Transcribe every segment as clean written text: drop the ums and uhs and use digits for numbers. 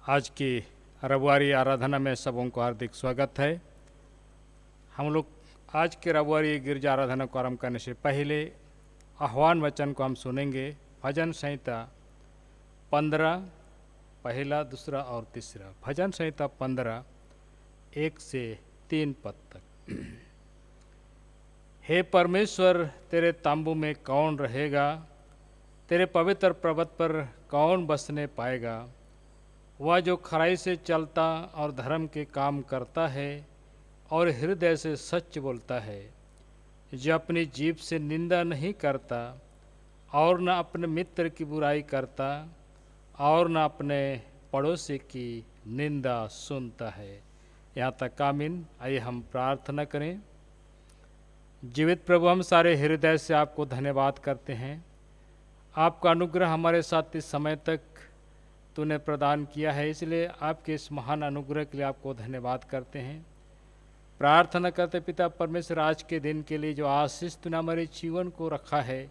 आज की रविवारी आराधना में सबों को हार्दिक स्वागत है। हम लोग आज के रविवारी गिरजा आराधना को आरंभ करने से पहले आह्वान वचन को हम सुनेंगे। भजन संहिता 15 पहला, दूसरा और तीसरा। भजन संहिता 15 1 से 3 पद तक। हे परमेश्वर, तेरे तांबू में कौन रहेगा? तेरे पवित्र पर्वत पर कौन बसने पाएगा? वह जो खराई से चलता और धर्म के काम करता है और हृदय से सच बोलता है, जो अपनी जीभ से निंदा नहीं करता और न अपने मित्र की बुराई करता और न अपने पड़ोसी की निंदा सुनता है। यहाँ तक आमीन। आइए हम प्रार्थना करें। जीवित प्रभु, हम सारे हृदय से आपको धन्यवाद करते हैं। आपका अनुग्रह हमारे साथ इस समय तक तूने प्रदान किया है, इसलिए आपके इस महान अनुग्रह के लिए आपको धन्यवाद करते हैं। प्रार्थना करते पिता परमेश्वर, आज के दिन के लिए जो आशीष तूने हमारे जीवन को रखा है,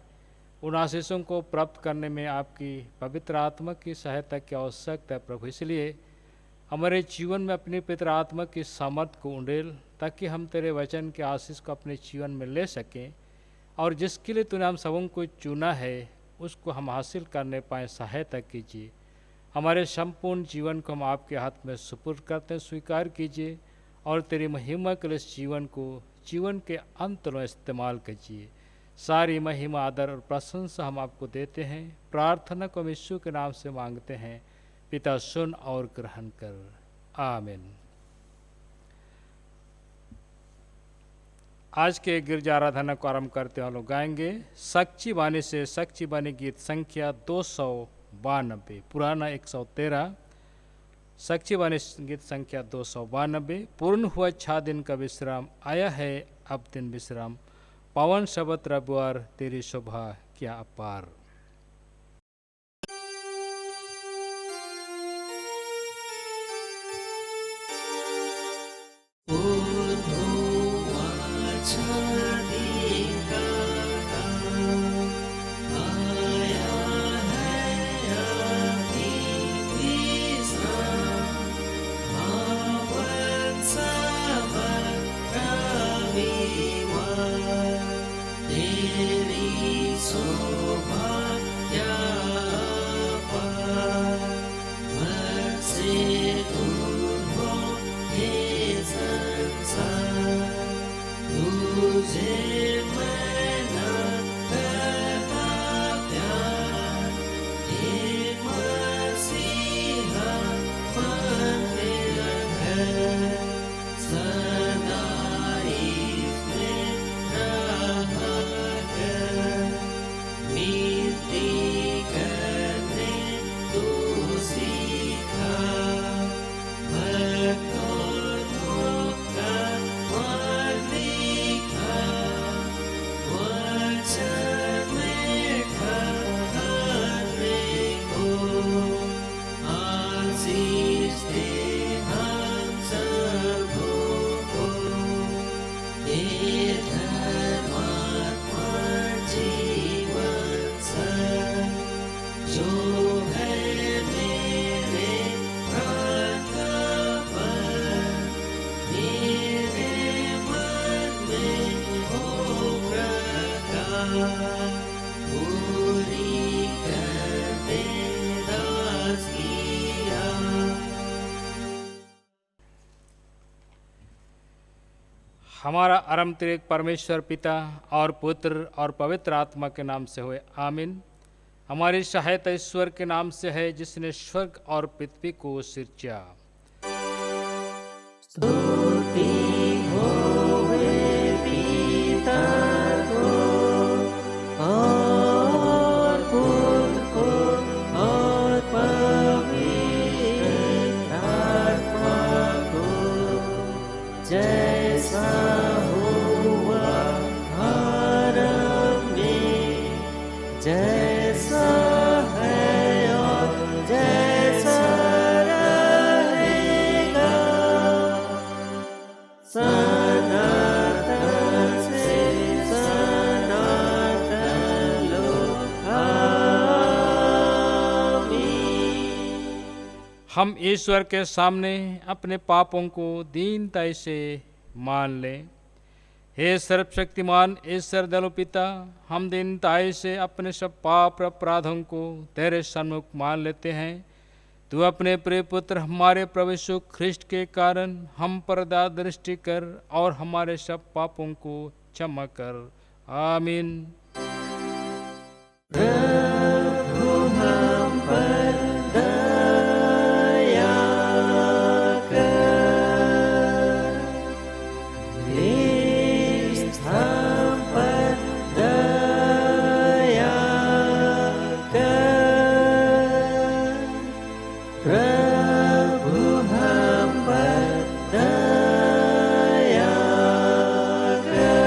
उन आशीषों को प्राप्त करने में आपकी पवित्र आत्मा की सहायता की आवश्यकता है प्रभु। इसलिए हमारे जीवन में अपनी पवित्र आत्मा की सामर्थ को उंडेल, ताकि हम तेरे वचन के आशीष को अपने जीवन में ले सकें और जिसके लिए तूने हम सबों को चुना है उसको हम हासिल करने पाएँ। सहायता कीजिए। हमारे संपूर्ण जीवन को हम आपके हाथ में सुपुर्द करते हैं। स्वीकार कीजिए और तेरी महिमा के लिए इस जीवन को जीवन के अंत में इस्तेमाल कीजिए। सारी महिमा, आदर और प्रशंसा हम आपको देते हैं। प्रार्थना को हम यीशु के नाम से मांगते हैं। पिता, सुन और ग्रहण कर। आमीन। आज के गिरजा आराधना को आरंभ करते हम लोग गाएंगे साक्षी बानी से साक्षी बानी गीत संख्या 292, पुराना 113। साक्षी बानी गीत संख्या 292। पूर्ण हुआ 6 दिन का विश्राम, आया है अब दिन विश्राम। पावन शब्द रविवार, तेरी शोभा क्या अपार। हमारा आरंभ तेरे परमेश्वर पिता और पुत्र और पवित्र आत्मा के नाम से हुए। आमीन। हमारी सहायता ईश्वर के नाम से है, जिसने स्वर्ग और पृथ्वी को सिरजा। स्तुति होवे पिता को और पुत्र को और पवित्र आत्मा को, जैसा हुआ आरंभ में, जैसा है और जैसा रहेगा सदा हम ईश्वर के सामने अपने पापों को दीनता से मान लें। हे सर्वशक्तिमान ईश्वर दयालु पिता, हम दीनता से अपने सब पाप और अपराधों को तेरे सम्मुख मान लेते हैं। तू अपने प्रिय पुत्र हमारे प्रभु यीशु ख्रिस्ट के कारण हम पर दया दृष्टि कर और हमारे सब पापों को क्षमा कर। आमीन। प्रभु हम पर दया कर, ख्रिस्त हम पर दया कर, प्रभु हम पर दया कर।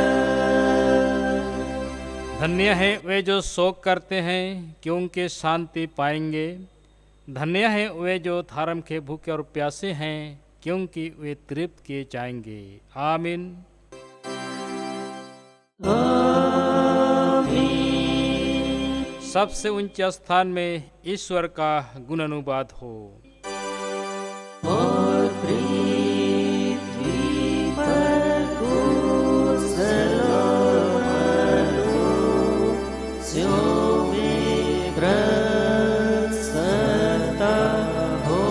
धन्य है वे जो शोक करते हैं, क्योंकि शांति पाएंगे। धन्य है वे जो धर्म के भूखे और प्यासे हैं, क्योंकि वे तृप्त किए जाएंगे। आमीन। आमीन। सबसे ऊंचे स्थान में ईश्वर का गुण अनुवाद हो। और पृथ्वी पर कुशल में प्रसन्नता हो।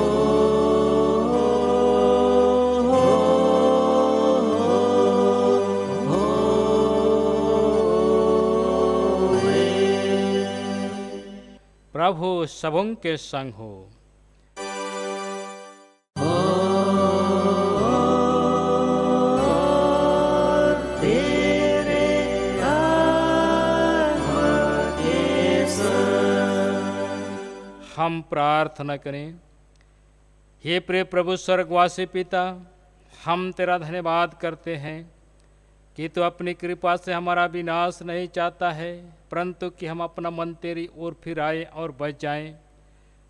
प्रभु सबों के संग हो। तेरे आत्मा के संग। हम प्रार्थना करें। हे प्रिय प्रभु स्वर्गवासी पिता, हम तेरा धन्यवाद करते हैं कि तू अपनी कृपा से हमारा विनाश नहीं चाहता है, परंतु कि हम अपना मन तेरी ओर फिर आए और बच जाएं।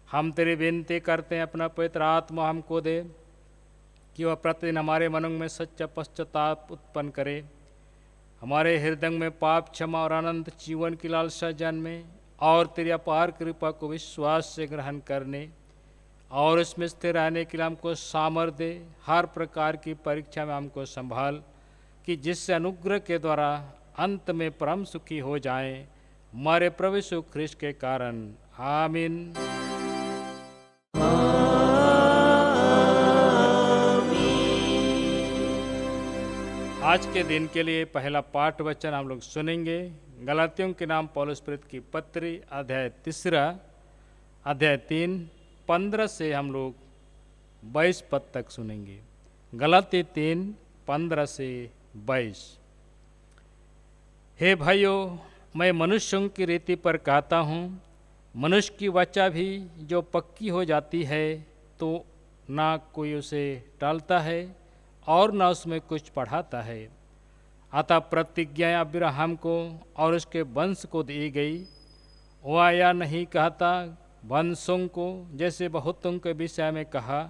हम तेरी विनती करते हैं, अपना पवित्र आत्मा हमको दे कि वह प्रतिदिन हमारे मनों में सच्चा पश्चाताप उत्पन्न करे, हमारे हृदय में पाप क्षमा और अनंत जीवन की लालसा जन्मे, और तेरी अपार कृपा को विश्वास से ग्रहण करने और उसमें स्थिर रहने के लिए हमको सामर्थ्य दे। हर प्रकार की परीक्षा में हमको संभाल, कि जिससे अनुग्रह के द्वारा अंत में परम सुखी हो जाएं, हमारे प्रभु यीशु ख्रिस्त के कारण। आमीन। आज के दिन के लिए पहला पाठ वचन हम लोग सुनेंगे। गलातियों के नाम पौलुस प्रेरित की पत्री अध्याय 3 15 से हम लोग 22 पद तक सुनेंगे। गलाती 3 15 से 22। हे भाइयों, मैं मनुष्यों की रीति पर कहता हूँ, मनुष्य की वाचा भी जो पक्की हो जाती है तो ना कोई उसे टालता है और ना उसमें कुछ बढ़ाता है। अतः प्रतिज्ञा अब्राहम को और उसके वंश को दी गई। वह यह नहीं कहता वंशों को जैसे बहुतों के विषय में कहा,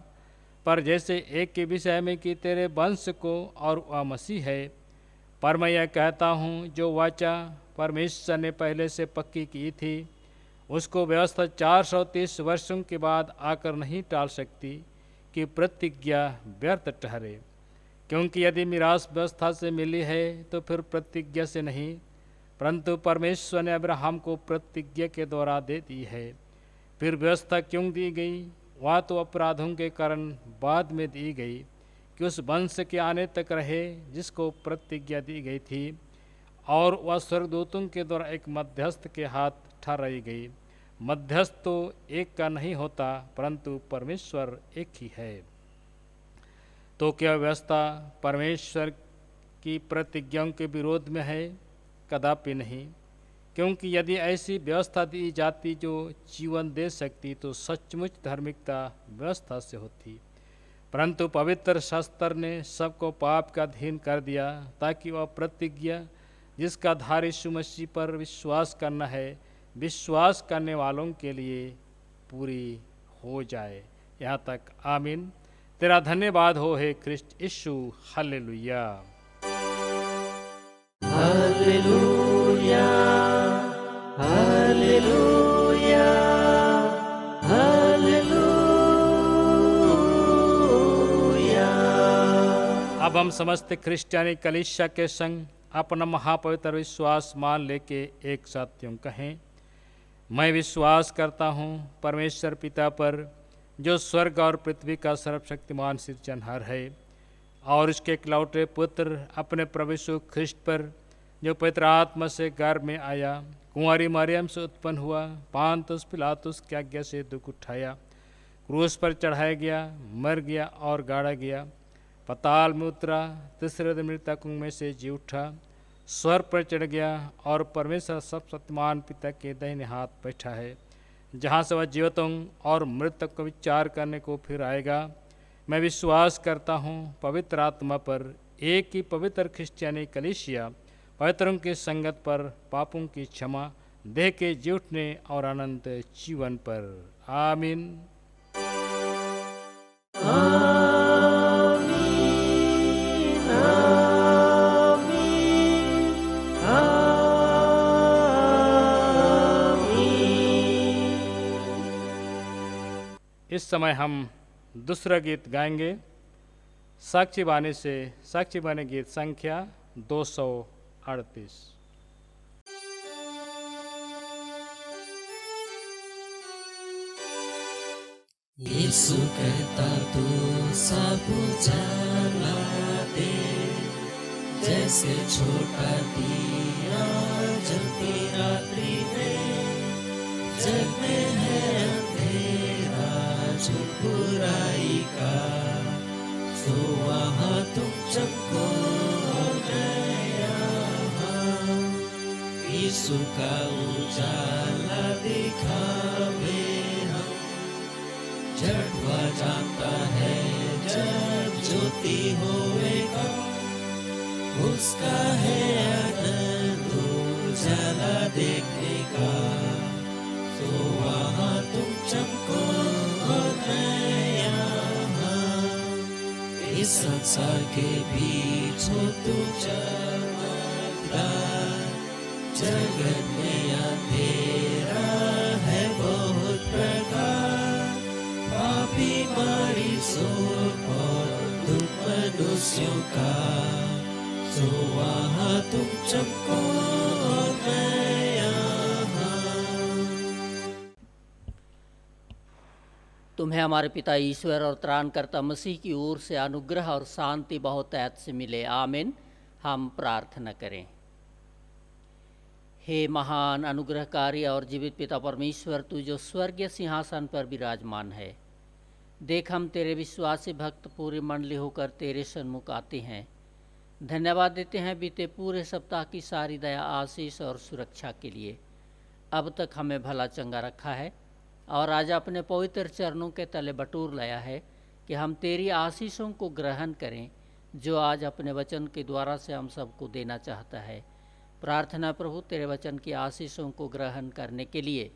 पर जैसे एक के विषय में कि तेरे वंश को, और वह मसीह है। पर मैं यह कहता हूँ, जो वाचा परमेश्वर ने पहले से पक्की की थी, उसको व्यवस्था 430 वर्षों के बाद आकर नहीं टाल सकती कि प्रतिज्ञा व्यर्थ ठहरे। क्योंकि यदि मिरास व्यवस्था से मिली है तो फिर प्रतिज्ञा से नहीं, परंतु परमेश्वर ने अब्राहम को प्रतिज्ञा के द्वारा दे दी है। फिर व्यवस्था क्यों दी गई? वह तो अपराधों के कारण बाद में दी गई, कि उस वंश के आने तक रहे जिसको प्रतिज्ञा दी गई थी, और वह स्वर्गदूतों के द्वारा एक मध्यस्थ के हाथ ठहराई गई। मध्यस्थ तो एक का नहीं होता, परंतु परमेश्वर एक ही है। तो क्या व्यवस्था परमेश्वर की प्रतिज्ञाओं के विरोध में है? कदापि नहीं। क्योंकि यदि ऐसी व्यवस्था दी जाती जो जीवन दे सकती, तो सचमुच धार्मिकता व्यवस्था से होती। परंतु पवित्र शास्त्र ने सबको पाप का अधीन कर दिया, ताकि वह प्रतिज्ञा जिसका आधार यीशु मसीह पर विश्वास करना है, विश्वास करने वालों के लिए पूरी हो जाए। यहाँ तक। आमीन। तेरा धन्यवाद हो हे ख्रिस्ट यीशु। हालेलुया। Hallelujah, hallelujah, hallelujah. हम समस्त क्रिश्चियनी कलीसिया के संग अपना महापवित्र विश्वास मान लेके एक साथ यूँ कहें, मैं विश्वास करता हूँ परमेश्वर पिता पर, जो स्वर्ग और पृथ्वी का सर्वशक्तिमान सृजनहार है, और उसके इकलौते पुत्र अपने प्रभु यीशु ख्रिस्ट पर, जो पवित्र आत्मा से गर्भ में आया, कुंवारी मरियम से उत्पन्न हुआ, पांतुस पिलातुस की आज्ञा से दुख उठाया, क्रूस पर चढ़ाया गया, मर गया और गाड़ा गया, पताल में उतरा, तीसरे दिन मृतकों में से जी उठा, स्वर्ग पर चढ़ गया और परमेश्वर सर्वशक्तिमान पिता के दाहिने हाथ बैठा है, जहाँ से वह जीवितों और मृतक को विचार करने को फिर आएगा। मैं विश्वास करता हूँ पवित्र आत्मा पर, एक ही पवित्र क्रिश्चियनी कलीसिया, पवित्रों की संगत पर, पापों की क्षमा, देह के जी उठने और अनंत जीवन पर। आमीन। इस समय हम दूसरा गीत गाएंगे, साक्षी बानी से साक्षी बानी गीत संख्या 238। यीशु कहता तू सब जला दे, जैसे छोटा दिया जलती रात्रि में, जग में है अंधेरा जो बुराई का, तो वहाँ तुम चमको और नया यीशु का उजाला दिखावे हम, झटवा जाता है जब ज्योति होएगा, उसका है आनंद उजाला देखने का, तो वहाँ तुम चमको और नया इस संसार के बीच हो तू चमकदार, जगत में अंधेरा है बहुत प्रकार, पापी मरीजों और दुख मनुष्यों का, तो वहाँ तुम चमको और नया। तुम्हें हमारे पिता ईश्वर और त्राणकर्ता मसीह की ओर से अनुग्रह और शांति बहुत ऐत से मिले। आमीन। हम प्रार्थना करें। हे महान अनुग्रहकारी और जीवित पिता परमेश्वर, तू जो स्वर्गीय सिंहासन पर विराजमान है, देख हम तेरे विश्वासी भक्त पूरी मंडली होकर तेरे सन्मुख आते हैं। धन्यवाद देते हैं बीते पूरे सप्ताह की सारी दया, आशीष और सुरक्षा के लिए। अब तक हमें भला चंगा रखा है और आज अपने पवित्र चरणों के तले बटूर लाया है कि हम तेरी आशीषों को ग्रहण करें, जो आज अपने वचन के द्वारा से हम सबको देना चाहता है। प्रार्थना प्रभु, तेरे वचन की आशीषों को ग्रहण करने के लिए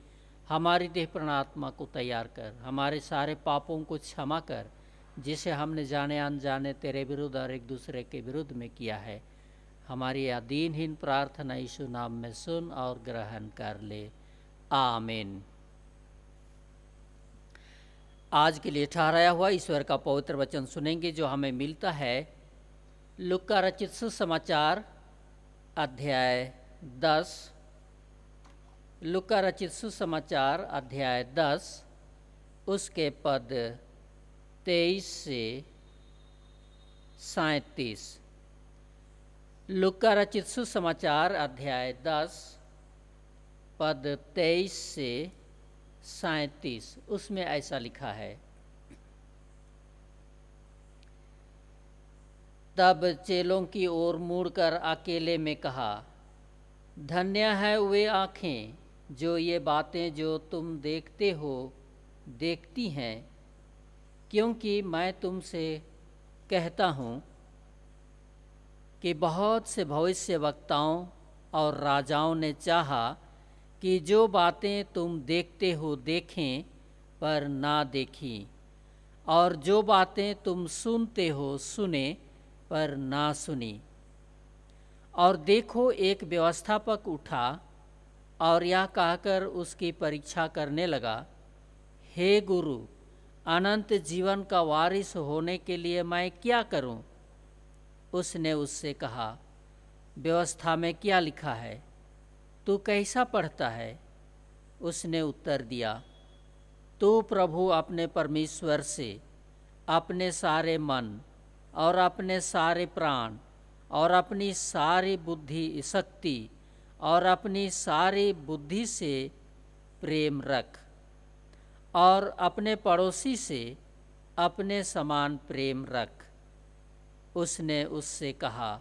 हमारी देह प्राणात्मा को तैयार कर, हमारे सारे पापों को क्षमा कर, जिसे हमने जाने अनजाने तेरे विरुद्ध और एक दूसरे के विरुद्ध में किया है। हमारी यह दीनहीन प्रार्थना यीशु नाम में सुन और ग्रहण कर ले। आमीन। आज के लिए ठहराया हुआ ईश्वर का पवित्र वचन सुनेंगे, जो हमें मिलता है लूका रचित सुसमाचार अध्याय 10। लूका रचित सुसमाचार अध्याय 10 उसके पद 23 से 37। लूका रचित सुसमाचार अध्याय 10 पद 23 से 37। उसमें ऐसा लिखा है, तब चेलों की ओर मुड़कर अकेले में कहा, धन्य है वे आँखें जो ये बातें जो तुम देखते हो देखती हैं, क्योंकि मैं तुमसे कहता हूँ कि बहुत से भविष्यवक्ताओं और राजाओं ने चाहा कि जो बातें तुम देखते हो देखें पर ना देखीं, और जो बातें तुम सुनते हो सुने पर ना सुनी। और देखो, एक व्यवस्थापक उठा और यह कहकर उसकी परीक्षा करने लगा, हे गुरु, अनंत जीवन का वारिस होने के लिए मैं क्या करूं? उसने उससे कहा, व्यवस्था में क्या लिखा है, तू कैसा पढ़ता है? उसने उत्तर दिया, तू प्रभु अपने परमेश्वर से अपने सारे मन और अपने सारे प्राण और अपनी सारी बुद्धि शक्ति और अपनी सारी बुद्धि से प्रेम रख, और अपने पड़ोसी से अपने समान प्रेम रख। उसने उससे कहा,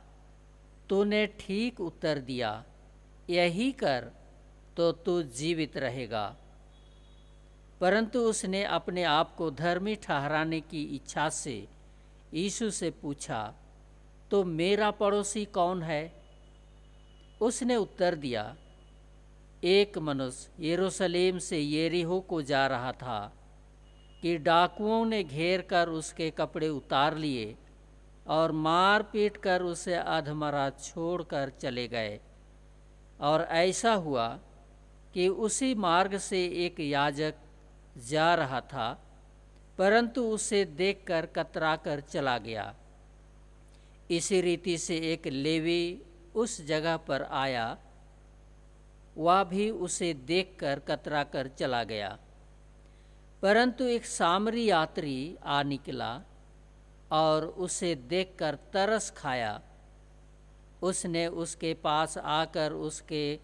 तूने ठीक उत्तर दिया, यही कर तो तू जीवित रहेगा। परंतु उसने अपने आप को धर्मी ठहराने की इच्छा से यीशु से पूछा, तो मेरा पड़ोसी कौन है? उसने उत्तर दिया, एक मनुष्य यरूशलेम से यरीहो को जा रहा था कि डाकुओं ने घेर कर उसके कपड़े उतार लिए और मार पीट कर उसे अधमरा छोड़कर चले गए। और ऐसा हुआ कि उसी मार्ग से एक याजक जा रहा था, परंतु उसे देखकर कतरा कर चला गया। इसी रीति से एक लेवी उस जगह पर आया, वह भी उसे देखकर कतरा कर चला गया। परंतु एक सामरी यात्री आ निकला और उसे देखकर तरस खाया। उसने उसके पास आकर उसके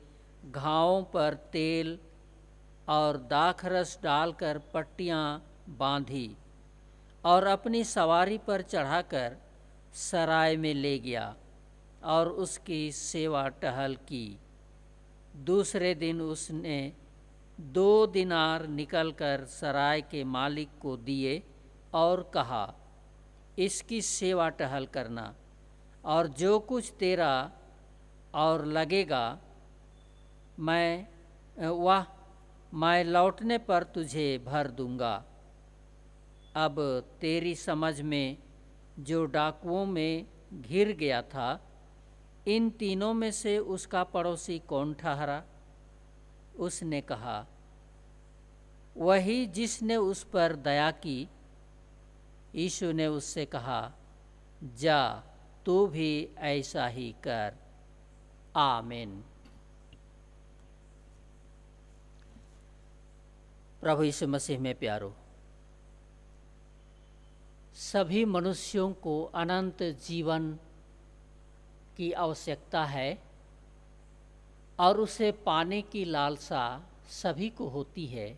घावों पर तेल और दाखरस डालकर पट्टियाँ बांधी और अपनी सवारी पर चढ़ाकर सराय में ले गया और उसकी सेवा टहल की। दूसरे दिन उसने 2 दिनार निकलकर सराय के मालिक को दिए और कहा, इसकी सेवा टहल करना, और जो कुछ तेरा और लगेगा मैं लौटने पर तुझे भर दूंगा। अब तेरी समझ में जो डाकुओं में घिर गया था, इन तीनों में से उसका पड़ोसी कौन ठहरा? उसने कहा, वही जिसने उस पर दया की। यीशु ने उससे कहा, जा, तू भी ऐसा ही कर। आमीन। प्रभु यीशु मसीह में प्यारो, सभी मनुष्यों को अनंत जीवन की आवश्यकता है और उसे पाने की लालसा सभी को होती है,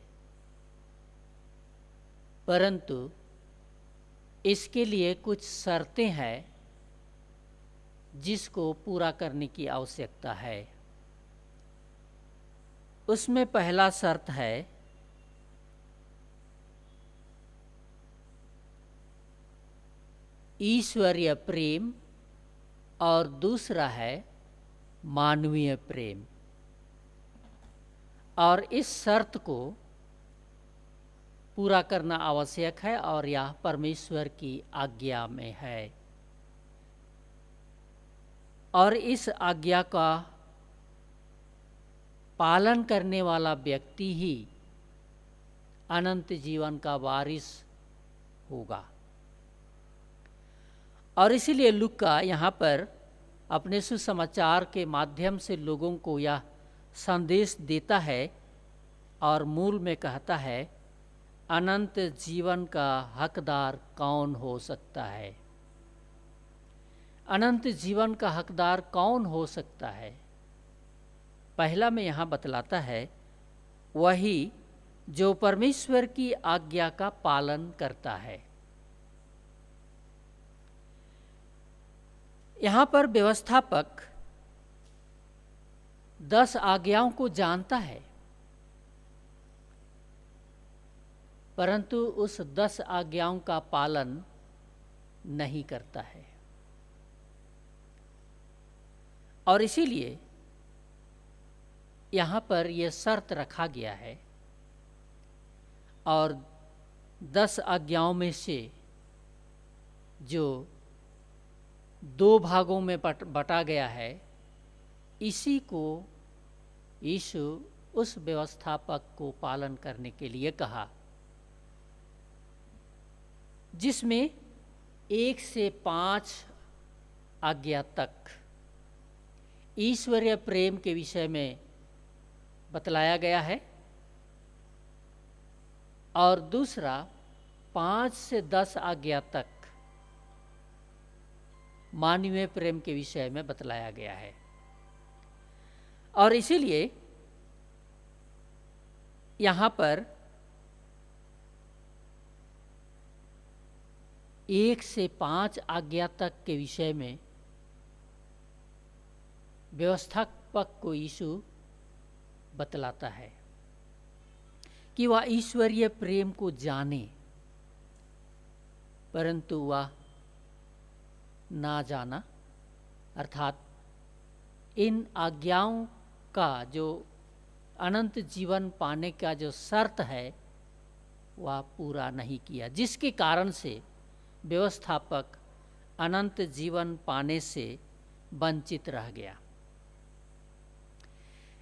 परंतु इसके लिए कुछ शर्तें हैं जिसको पूरा करने की आवश्यकता है। उसमें पहला शर्त है ईश्वरीय प्रेम और दूसरा है मानवीय प्रेम। और इस शर्त को पूरा करना आवश्यक है और यह परमेश्वर की आज्ञा में है। और इस आज्ञा का पालन करने वाला व्यक्ति ही अनंत जीवन का वारिस होगा। और इसीलिए लूका यहाँ पर अपने सुसमाचार के माध्यम से लोगों को यह संदेश देता है और मूल में कहता है, अनंत जीवन का हकदार कौन हो सकता है? अनंत जीवन का हकदार कौन हो सकता है? पहला में यहाँ बतलाता है, वही जो परमेश्वर की आज्ञा का पालन करता है। यहाँ पर व्यवस्थापक 10 आज्ञाओं को जानता है, परंतु उस 10 आज्ञाओं का पालन नहीं करता है। और इसीलिए यहाँ पर यह शर्त रखा गया है और 10 आज्ञाओं में से जो 2 भागों में बटा गया है, इसी को यीशु उस व्यवस्थापक को पालन करने के लिए कहा, जिसमें 1 से 5 आज्ञा तक ईश्वरीय प्रेम के विषय में बतलाया गया है, और दूसरा 5 से 10 आज्ञा तक मानवीय प्रेम के विषय में बतलाया गया है। और इसीलिए यहाँ पर 1 से 5 आज्ञा तक के विषय में व्यवस्थापक को यीशु बतलाता है कि वह ईश्वरीय प्रेम को जाने, परंतु वह ना जाना, अर्थात इन आज्ञाओं का जो अनंत जीवन पाने का जो शर्त है वह पूरा नहीं किया, जिसके कारण से व्यवस्थापक अनंत जीवन पाने से वंचित रह गया।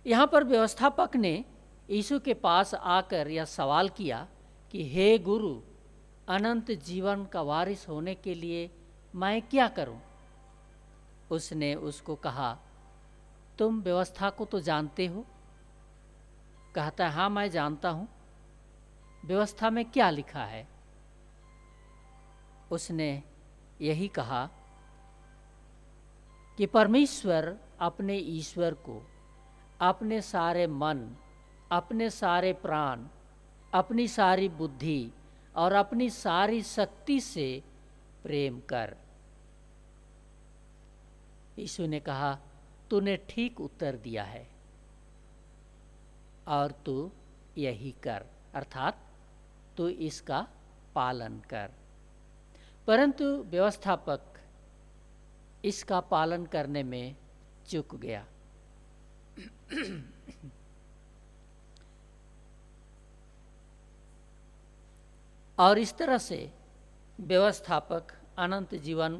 यहाँ पर व्यवस्थापक ने यीशु के पास आकर यह सवाल किया कि हे गुरु, अनंत जीवन का वारिस होने के लिए मैं क्या करूं? उसने उसको कहा, तुम व्यवस्था को तो जानते हो? कहता है, हाँ मैं जानता हूं। व्यवस्था में क्या लिखा है? उसने यही कहा कि परमेश्वर अपने ईश्वर को अपने सारे मन, अपने सारे प्राण, अपनी सारी बुद्धि और अपनी सारी शक्ति से प्रेम कर। यीशु ने कहा, तूने ठीक उत्तर दिया है और तू यही कर, अर्थात तू इसका पालन कर। परंतु व्यवस्थापक इसका पालन करने में चूक गया। और इस तरह से व्यवस्थापक अनंत जीवन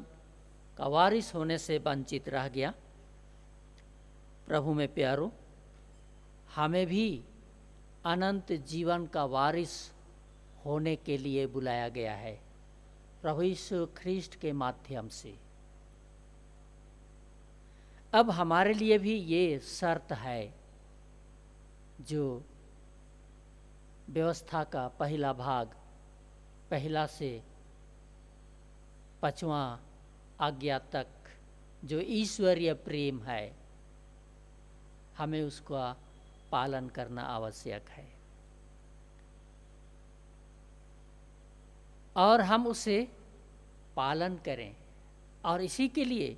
का वारिस होने से वंचित रह गया। प्रभु में प्यारो, हमें भी अनंत जीवन का वारिस होने के लिए बुलाया गया है प्रभु यीशु ख्रीष्ट के माध्यम से। अब हमारे लिए भी ये शर्त है जो व्यवस्था का पहला भाग, पहला से 5वां आज्ञा तक जो ईश्वरीय प्रेम है, हमें उसका पालन करना आवश्यक है और हम उसे पालन करें। और इसी के लिए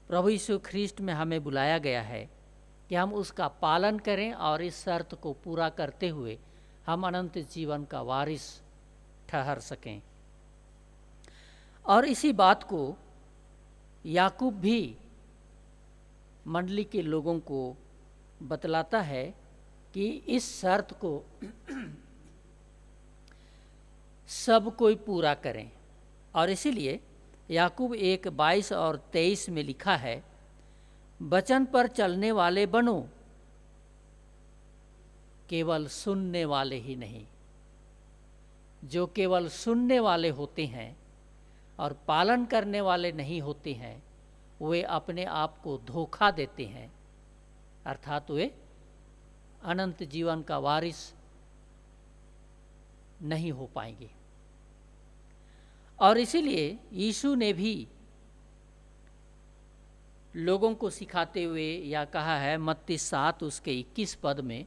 प्रभु यीशु ख्रीष्ट में हमें बुलाया गया है कि हम उसका पालन करें और इस शर्त को पूरा करते हुए हम अनंत जीवन का वारिस ठहर सकें। और इसी बात को याकूब भी मंडली के लोगों को बतलाता है कि इस शर्त को सब कोई पूरा करें। और इसीलिए याकूब 1:22 और 23 में लिखा है, वचन पर चलने वाले बनो, केवल सुनने वाले ही नहीं। जो केवल सुनने वाले होते हैं और पालन करने वाले नहीं होते हैं, वे अपने आप को धोखा देते हैं, अर्थात वे अनंत जीवन का वारिस नहीं हो पाएंगे। और इसीलिए यीशु ने भी लोगों को सिखाते हुए यह कहा है मत्ती 7 उसके 21 पद में,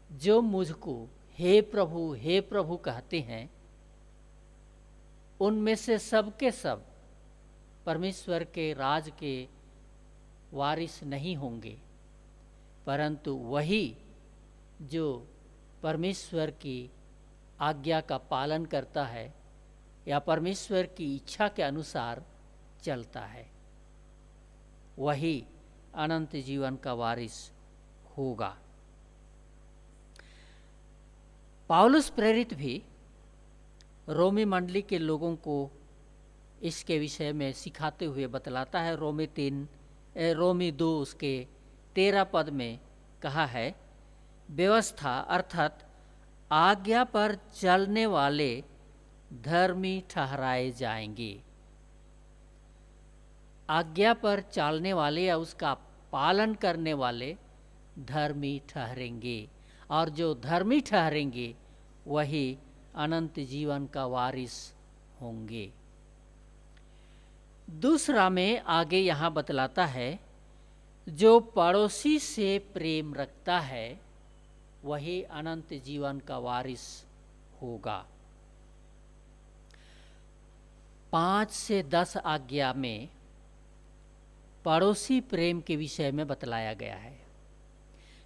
जो मुझको हे प्रभु कहते हैं, उनमें से सब के सब परमेश्वर के राज के वारिस नहीं होंगे, परंतु वही जो परमेश्वर की आज्ञा का पालन करता है या परमेश्वर की इच्छा के अनुसार चलता है, वही अनंत जीवन का वारिस होगा। पौलुस प्रेरित भी रोमी मंडली के लोगों को इसके विषय में सिखाते हुए बतलाता है। रोमी 2 उसके 13 पद में कहा है, व्यवस्था अर्थात आज्ञा पर चलने वाले धर्मी ठहराए जाएंगे। आज्ञा पर चालने वाले या उसका पालन करने वाले धर्मी ठहरेंगे, और जो धर्मी ठहरेंगे वही अनंत जीवन का वारिस होंगे। दूसरा में आगे यहाँ बतलाता है, जो पड़ोसी से प्रेम रखता है वही अनंत जीवन का वारिस होगा। 5 से 10 आज्ञा में पड़ोसी प्रेम के विषय में बतलाया गया है,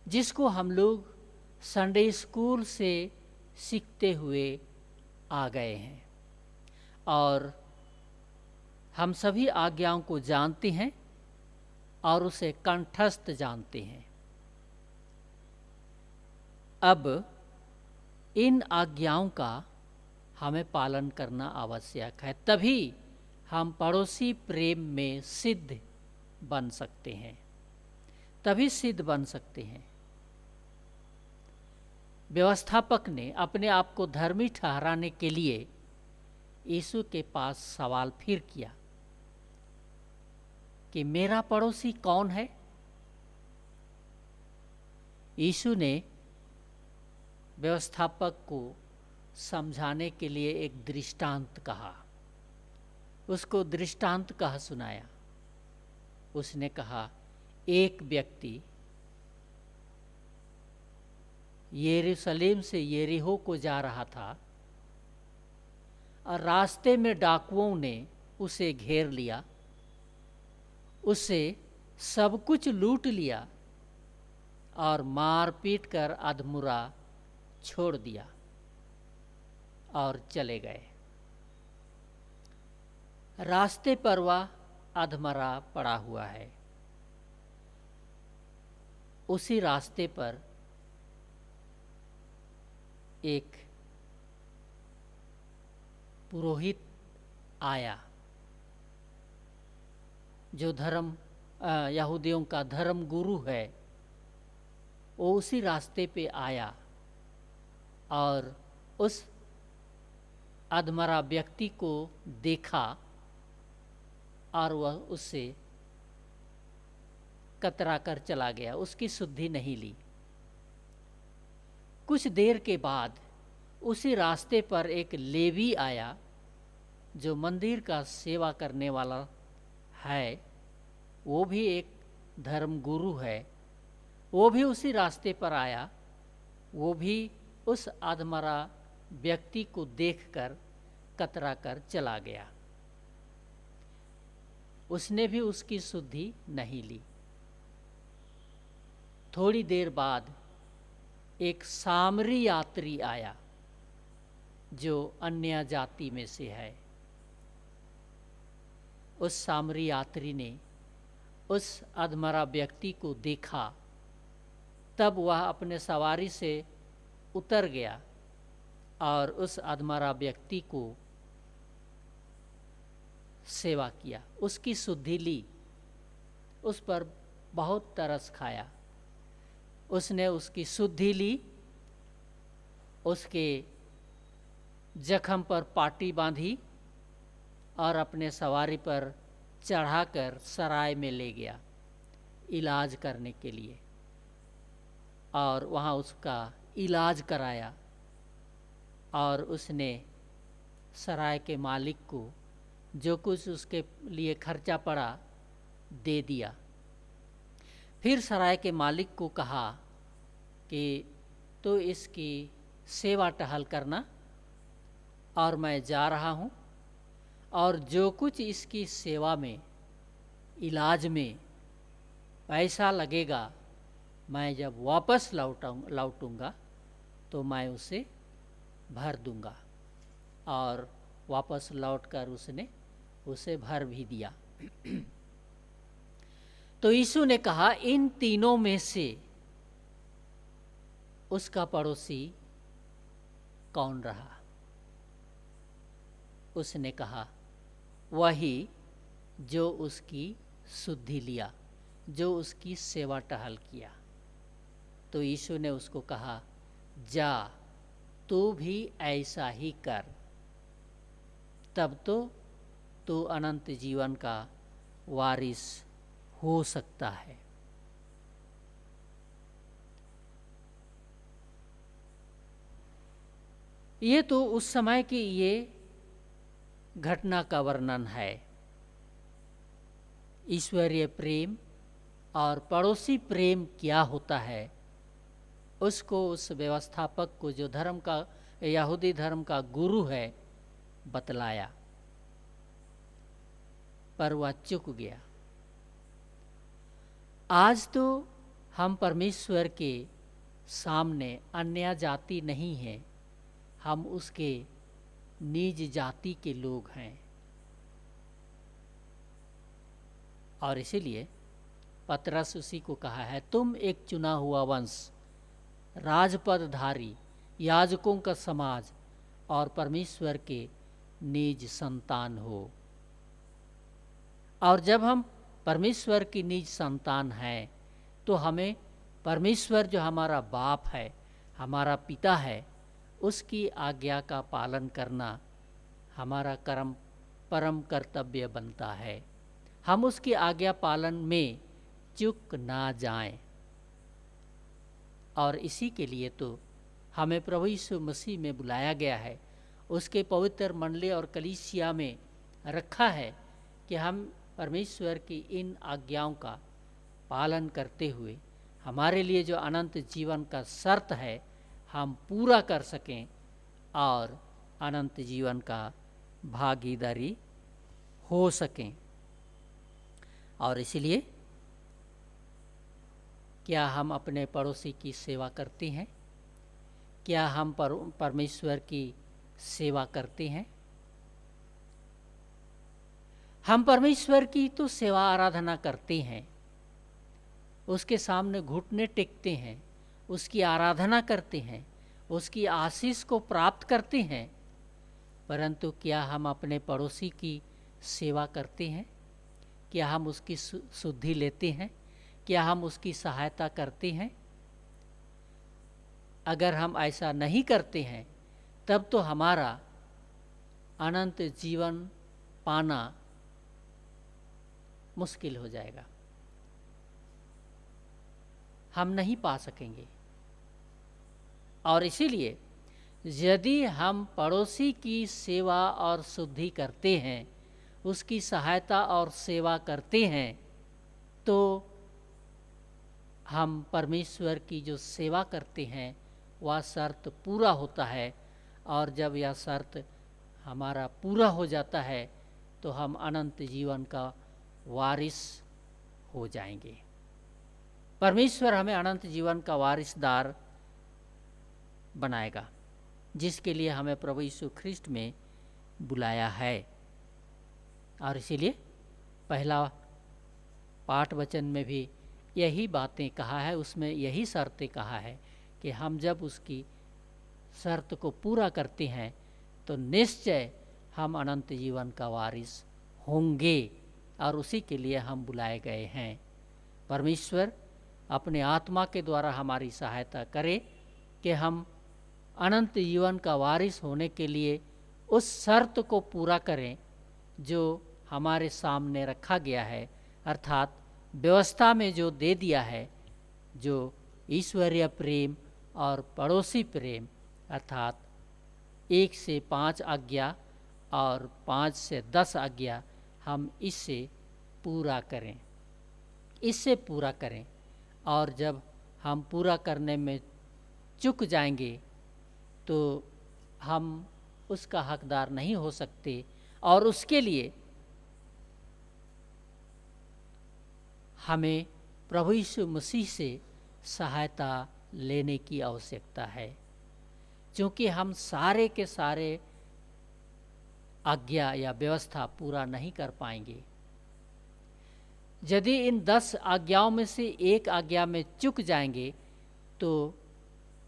जिसको हम लोग संडे स्कूल से सीखते हुए आ गए हैं और हम सभी आज्ञाओं को जानते हैं और उसे कंठस्थ जानते हैं। अब इन आज्ञाओं का हमें पालन करना आवश्यक है, तभी हम पड़ोसी प्रेम में सिद्ध बन सकते हैं, तभी सिद्ध बन सकते हैं। व्यवस्थापक ने अपने आप को धर्मी ठहराने के लिए यीशु के पास सवाल फिर किया कि मेरा पड़ोसी कौन है। यीशु ने व्यवस्थापक को समझाने के लिए एक दृष्टांत कहा, उसको दृष्टांत कहा सुनाया। उसने कहा, एक व्यक्ति यरूशलेम से यरीहो को जा रहा था और रास्ते में डाकुओं ने उसे घेर लिया, उससे सब कुछ लूट लिया और मार पीट कर अधमुरा छोड़ दिया और चले गए। रास्ते पर वह अधमरा पड़ा हुआ है। उसी रास्ते पर एक पुरोहित आया जो यहूदियों का धर्म गुरु है। वो उसी रास्ते पे आया और उस अधमरा व्यक्ति को देखा और वह उससे कतरा कर चला गया, उसकी शुद्धि नहीं ली। कुछ देर के बाद उसी रास्ते पर एक लेवी आया जो मंदिर का सेवा करने वाला है, वो भी एक धर्म गुरु है। वो भी उसी रास्ते पर आया, वो भी उस अधमरा व्यक्ति को देखकर कतरा कर चला गया। उसने भी उसकी शुद्धि नहीं ली। थोड़ी देर बाद एक सामरी यात्री आया जो अन्य जाति में से है। उस सामरी यात्री ने उस अधमरा व्यक्ति को देखा, तब वह अपने सवारी से उतर गया और उस अधमरा व्यक्ति को सेवा किया, उसकी शुद्धि ली, उस पर बहुत तरस खाया। उसने उसकी शुद्धि ली, उसके जख्म पर पाटी बांधी और अपने सवारी पर चढ़ाकर सराय में ले गया इलाज करने के लिए, और वहाँ उसका इलाज कराया और उसने सराय के मालिक को जो कुछ उसके लिए खर्चा पड़ा दे दिया। फिर सराय के मालिक को कहा कि तो इसकी सेवा टहल करना और मैं जा रहा हूँ, और जो कुछ इसकी सेवा में इलाज में पैसा लगेगा मैं जब वापस लौटूंगा तो मैं उसे भर दूंगा। और वापस लौटकर उसने उसे भर भी दिया। तो यीशु ने कहा, इन तीनों में से उसका पड़ोसी कौन रहा? उसने कहा, वही जो उसकी शुद्धि लिया, जो उसकी सेवा टहल किया। तो यीशु ने उसको कहा, जा तू भी ऐसा ही कर, तब तो तू अनंत जीवन का वारिस हो सकता है। ये तो उस समय की ये घटना का वर्णन है। ईश्वरीय प्रेम और पड़ोसी प्रेम क्या होता है, उसको उस व्यवस्थापक को, जो धर्म का, यहूदी धर्म का गुरु है, बतलाया, पर वह चूक गया। आज तो हम परमेश्वर के सामने अन्य जाति नहीं हैं, हम उसके निज जाति के लोग हैं। और इसीलिए पतरस उसी को कहा है, तुम एक चुना हुआ वंश, राजपदधारी, याजकों का समाज और परमेश्वर के निज संतान हो। और जब हम परमेश्वर की निज संतान हैं तो हमें परमेश्वर जो हमारा बाप है, हमारा पिता है, उसकी आज्ञा का पालन करना हमारा परम कर्तव्य बनता है। हम उसकी आज्ञा पालन में चूक ना जाएं। और इसी के लिए तो हमें प्रभु यीशु मसीह में बुलाया गया है, उसके पवित्र मंडली और कलीसिया में रखा है कि हम परमेश्वर की इन आज्ञाओं का पालन करते हुए हमारे लिए जो अनंत जीवन का शर्त है हम पूरा कर सकें और अनंत जीवन का भागीदारी हो सकें। और इसलिए क्या हम अपने पड़ोसी की सेवा करते हैं? क्या हम परमेश्वर की सेवा करते हैं? हम परमेश्वर की तो सेवा आराधना करते हैं, उसके सामने घुटने टेकते हैं, उसकी आराधना करते हैं, उसकी आशीष को प्राप्त करते हैं, परंतु क्या हम अपने पड़ोसी की सेवा करते हैं? क्या हम उसकी शुद्धि लेते हैं? क्या हम उसकी सहायता करते हैं? अगर हम ऐसा नहीं करते हैं तब तो हमारा अनंत जीवन पाना मुश्किल हो जाएगा, हम नहीं पा सकेंगे। और इसीलिए यदि हम पड़ोसी की सेवा और शुद्धि करते हैं, उसकी सहायता और सेवा करते हैं, तो हम परमेश्वर की जो सेवा करते हैं वह शर्त पूरा होता है। और जब यह शर्त हमारा पूरा हो जाता है तो हम अनंत जीवन का वारिस हो जाएंगे। परमेश्वर हमें अनंत जीवन का वारिसदार बनाएगा, जिसके लिए हमें प्रभु यीशु ख्रिस्ट में बुलाया है। और इसीलिए पहला पाठ वचन में भी यही बातें कहा है, उसमें यही शर्तें कहा है कि हम जब उसकी शर्त को पूरा करते हैं तो निश्चय हम अनंत जीवन का वारिस होंगे। और उसी के लिए हम बुलाए गए हैं। परमेश्वर अपने आत्मा के द्वारा हमारी सहायता करे कि हम अनंत जीवन का वारिस होने के लिए उस शर्त को पूरा करें जो हमारे सामने रखा गया है, अर्थात व्यवस्था में जो दे दिया है, जो ईश्वरीय प्रेम और पड़ोसी प्रेम, अर्थात 1 से 5 आज्ञा और 5 से 10 आज्ञा, हम इससे पूरा करें, इससे पूरा करें। और जब हम पूरा करने में चूक जाएंगे तो हम उसका हकदार नहीं हो सकते, और उसके लिए हमें प्रभु यीशु मसीह से सहायता लेने की आवश्यकता है, क्योंकि हम सारे के सारे आज्ञा या व्यवस्था पूरा नहीं कर पाएंगे। यदि इन 10 आज्ञाओं में से एक आज्ञा में चूक जाएंगे तो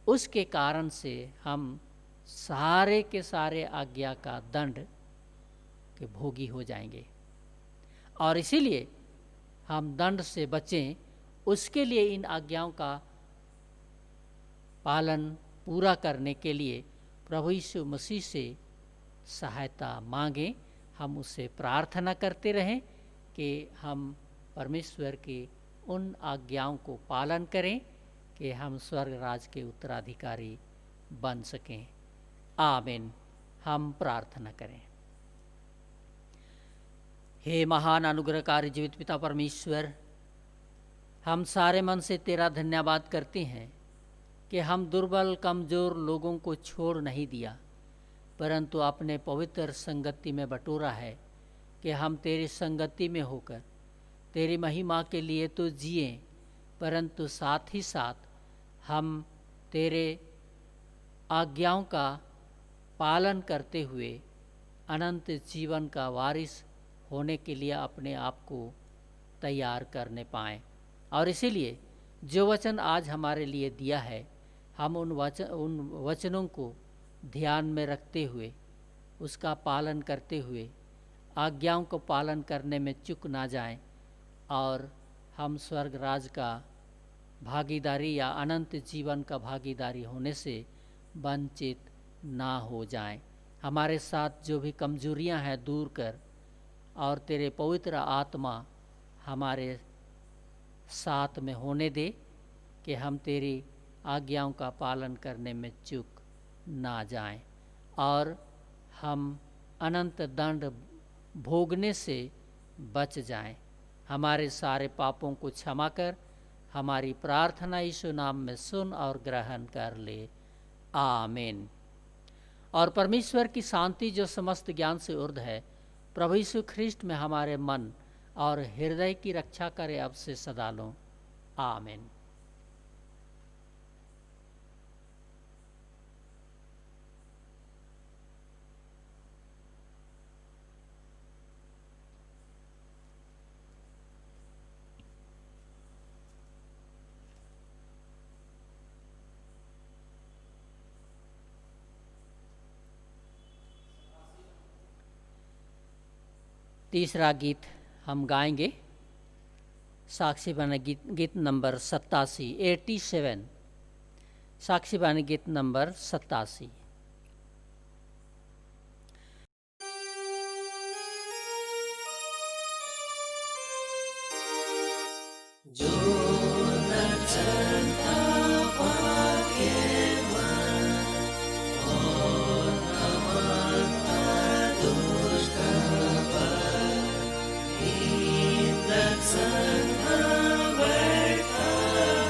उसके कारण से हम सारे के सारे आज्ञा का दंड के भोगी हो जाएंगे। और इसीलिए हम दंड से बचें, उसके लिए इन आज्ञाओं का पालन पूरा करने के लिए प्रभु यीशु मसीह से सहायता मांगें। हम उससे प्रार्थना करते रहें कि हम परमेश्वर की उन आज्ञाओं को पालन करें कि हम स्वर्ग राज के उत्तराधिकारी बन सकें। आमीन। हम प्रार्थना करें। हे महान अनुग्रहकारी जीवित पिता परमेश्वर, हम सारे मन से तेरा धन्यवाद करते हैं कि हम दुर्बल कमज़ोर लोगों को छोड़ नहीं दिया, परंतु अपने पवित्र संगति में बटोरा है कि हम तेरी संगति में होकर तेरी महिमा के लिए तो जिए, परंतु साथ ही साथ हम तेरे आज्ञाओं का पालन करते हुए अनंत जीवन का वारिस होने के लिए अपने आप को तैयार करने पाएँ। और इसीलिए जो वचन आज हमारे लिए दिया है, हम उन वचनों को ध्यान में रखते हुए, उसका पालन करते हुए, आज्ञाओं को पालन करने में चूक ना जाएं और हम स्वर्ग राज का भागीदारी या अनंत जीवन का भागीदारी होने से वंचित ना हो जाएं। हमारे साथ जो भी कमजोरियां हैं दूर कर, और तेरे पवित्र आत्मा हमारे साथ में होने दे कि हम तेरी आज्ञाओं का पालन करने में चूक ना जाएं और हम अनंत दंड भोगने से बच जाएं। हमारे सारे पापों को क्षमा कर हमारी प्रार्थना यीशु नाम में सुन और ग्रहण कर ले। आमीन। और परमेश्वर की शांति जो समस्त ज्ञान से ऊर्ध्व है, प्रभु यीशु ख्रिस्ट में हमारे मन और हृदय की रक्षा करे अब से सदा लो। आमीन। तीसरा गीत हम गाएंगे, साक्षी बानी गीत नंबर 87 साक्षी बानी गीत नंबर 87। जो न चलता भाग्यवान और न मानता दुष्ट पर, ईंधन संग बैठा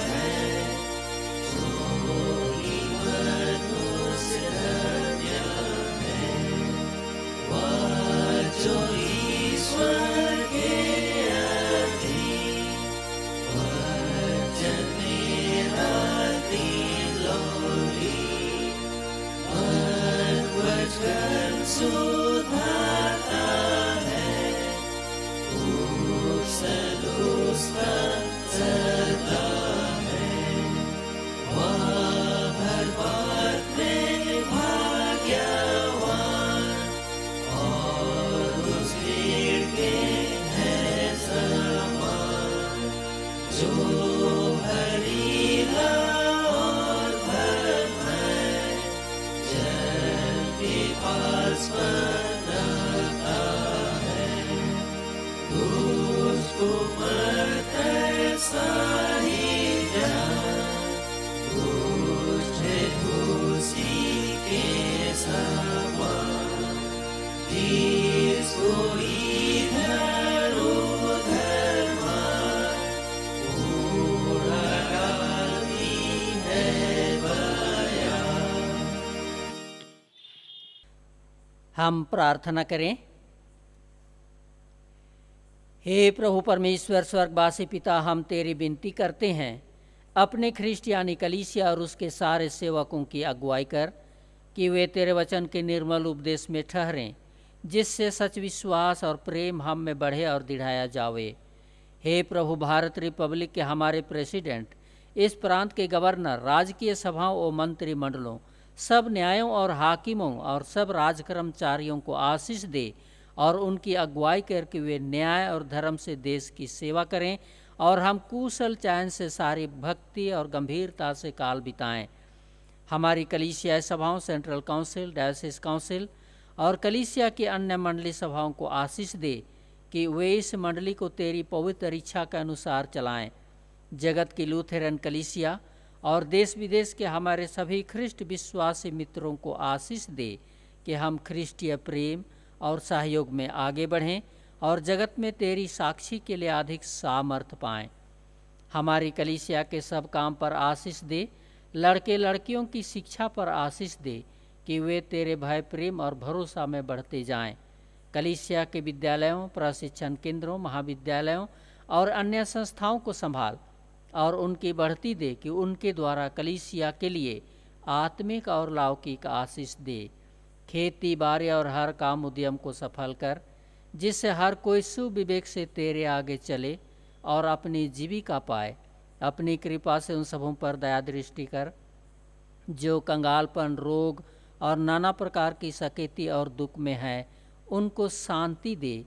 है, जो ही मनुष्य धन्य है, वह जो ईश्वर के सुधारता है, उसका सदा है, वह हर बात में भाग्यवान और उस भीड़ के है समान, जो भरीला और भर है, जल के पास बनता है, उसको मरते सारी जान, दुष्ट है उसी के समान, जिसको इधर उधर मार पूरा डालती है बया। हम प्रार्थना करें। हे प्रभु परमेश्वर स्वर्गवासी पिता, हम तेरी विनती करते हैं, अपने ख्रिस्टियानी कलीसिया और उसके सारे सेवकों की अगुवाई कर कि वे तेरे वचन के निर्मल उपदेश में ठहरें, जिससे सच विश्वास और प्रेम हम में बढ़े और दिढ़ाया जावे। हे प्रभु, भारत रिपब्लिक के हमारे प्रेसिडेंट, इस प्रांत के गवर्नर, राजकीय सभाओं और मंत्रिमंडलों, सब न्यायों और हाकिमों और सब राज कर्मचारियों को आशीष दे और उनकी अगुवाई करके वे न्याय और धर्म से देश की सेवा करें और हम कुशल चैन से सारी भक्ति और गंभीरता से काल बिताएं। हमारी कलीसिया सभाओं, सेंट्रल काउंसिल, डायोसिस काउंसिल और कलीसिया की अन्य मंडली सभाओं को आशीष दे कि वे इस मंडली को तेरी पवित्र इच्छा के अनुसार चलाएं। जगत की लूथरन कलीसिया और देश विदेश के हमारे सभी ख्रिस्ट विश्वासी मित्रों को आशीष दे कि हम ख्रिस्टीय प्रेम और सहयोग में आगे बढ़ें और जगत में तेरी साक्षी के लिए अधिक सामर्थ पाएं। हमारी कलीसिया के सब काम पर आशीष दे, लड़के लड़कियों की शिक्षा पर आशीष दे कि वे तेरे भय, प्रेम और भरोसा में बढ़ते जाएं। कलीसिया के विद्यालयों, प्रशिक्षण केंद्रों, महाविद्यालयों और अन्य संस्थाओं को संभाल और उनकी बढ़ती दे कि उनके द्वारा कलीसिया के लिए आत्मिक और लौकिक आशीष दे। खेती बाड़ी और हर काम उद्यम को सफल कर, जिससे हर कोई सुविवेक से तेरे आगे चले और अपनी जीविका पाए। अपनी कृपा से उन सबों पर दया दृष्टि कर जो कंगालपन, रोग और नाना प्रकार की सकेती और दुख में है, उनको शांति दे।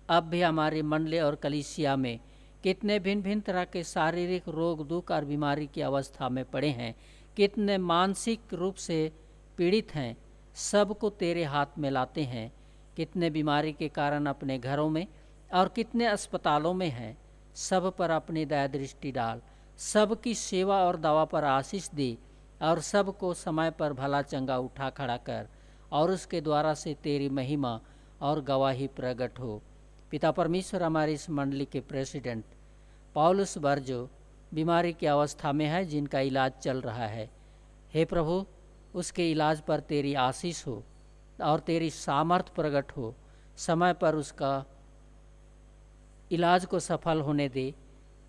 अब भी हमारी मंडली और कलीसिया में कितने भिन्न भिन्न तरह के शारीरिक रोग, दुख और बीमारी की अवस्था में पड़े हैं, कितने मानसिक रूप से पीड़ित हैं, सबको तेरे हाथ में लाते हैं। कितने बीमारी के कारण अपने घरों में और कितने अस्पतालों में हैं, सब पर अपनी दया दृष्टि डाल। सबकी सेवा और दवा पर आशीष दे और सबको समय पर भला चंगा उठा खड़ा कर और उसके द्वारा से तेरी महिमा और गवाही प्रकट हो। पिता परमेश्वर, हमारी इस मंडली के प्रेसिडेंट पौलुस बर्जो बीमारी की अवस्था में है, जिनका इलाज चल रहा है, हे प्रभु उसके इलाज पर तेरी आशीष हो और तेरी सामर्थ प्रकट हो। समय पर उसका इलाज को सफल होने दे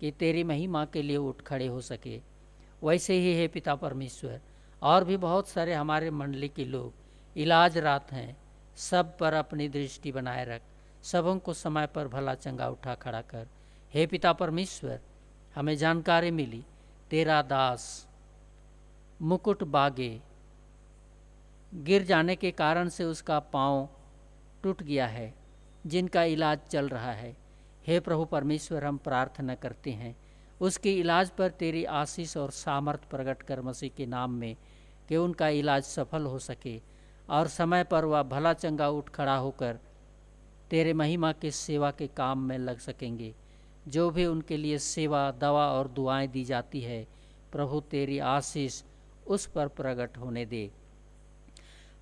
कि तेरी महिमा के लिए उठ खड़े हो सके। वैसे ही है पिता परमेश्वर, और भी बहुत सारे हमारे मंडली के लोग इलाजरत हैं, सब पर अपनी दृष्टि बनाए रख, सबों को समय पर भला चंगा उठा खड़ा कर। हे पिता परमेश्वर, हमें जानकारी मिली तेरा दास मुकुट बागे गिर जाने के कारण से उसका पाँव टूट गया है, जिनका इलाज चल रहा है। हे प्रभु परमेश्वर, हम प्रार्थना करते हैं उसके इलाज पर तेरी आशीष और सामर्थ प्रकट कर मसीह के नाम में, कि उनका इलाज सफल हो सके और समय पर वह भला चंगा उठ खड़ा होकर तेरे महिमा के सेवा के काम में लग सकेंगे। जो भी उनके लिए सेवा, दवा और दुआएं दी जाती है, प्रभु तेरी आशीष उस पर प्रकट होने दे।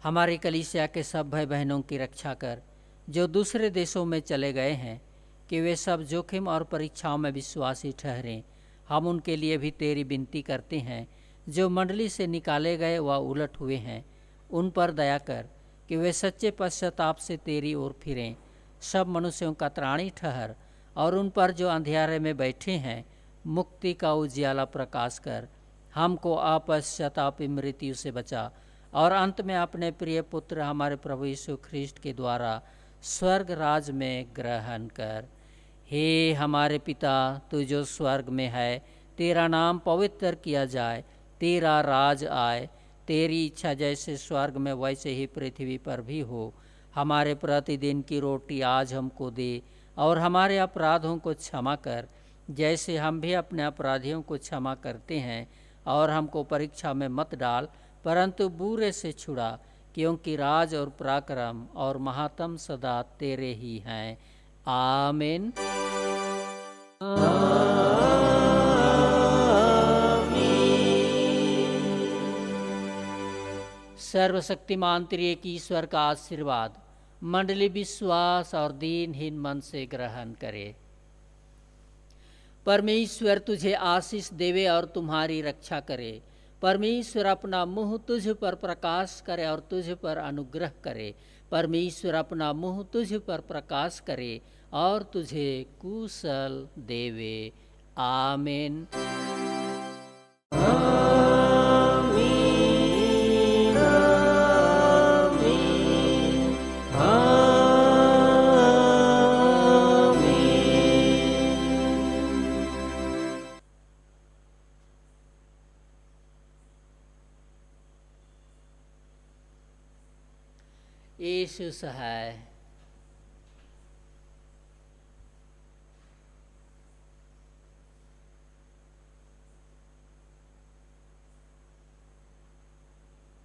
हमारी कलीसिया के सब भाई बहनों की रक्षा कर जो दूसरे देशों में चले गए हैं, कि वे सब जोखिम और परीक्षाओं में विश्वासी ठहरें। हम उनके लिए भी तेरी विनती करते हैं। जो मंडली से निकाले गए व उलट हुए हैं, उन पर दया कर कि वे सच्चे पश्चाताप से तेरी ओर फिरें। सब मनुष्यों का त्राणी ठहर और उन पर जो अंधियारे में बैठे हैं, मुक्ति का उजियाला प्रकाश कर। हमको अपश्चातापी मृत्यु से बचा और अंत में अपने प्रिय पुत्र हमारे प्रभु यीशु ख्रिस्ट के द्वारा स्वर्ग राज में ग्रहण कर। हे हमारे पिता, तू जो स्वर्ग में है, तेरा नाम पवित्र किया जाए, तेरा राज आए, तेरी इच्छा जैसे स्वर्ग में वैसे ही पृथ्वी पर भी हो। हमारे प्रतिदिन की रोटी आज हमको दे और हमारे अपराधों को क्षमा कर, जैसे हम भी अपने अपराधियों को क्षमा करते हैं। और हमको परीक्षा में मत डाल, परंतु बुरे से छुड़ा, क्योंकि राज और पराक्रम और महात्म सदा तेरे ही हैं। आमीन। सर्वशक्तिमान त्रिएक ईश्वर का आशीर्वाद मंडली विश्वास और दीनहीन मन से ग्रहण करे। परमेश्वर तुझे आशीष देवे और तुम्हारी रक्षा करे। परमेश्वर अपना मुँह तुझ पर प्रकाश करे और तुझ पर अनुग्रह करे। परमेश्वर अपना मुँह तुझ पर प्रकाश करे और तुझे कुशल देवे। आमीन। यीशु सहाय।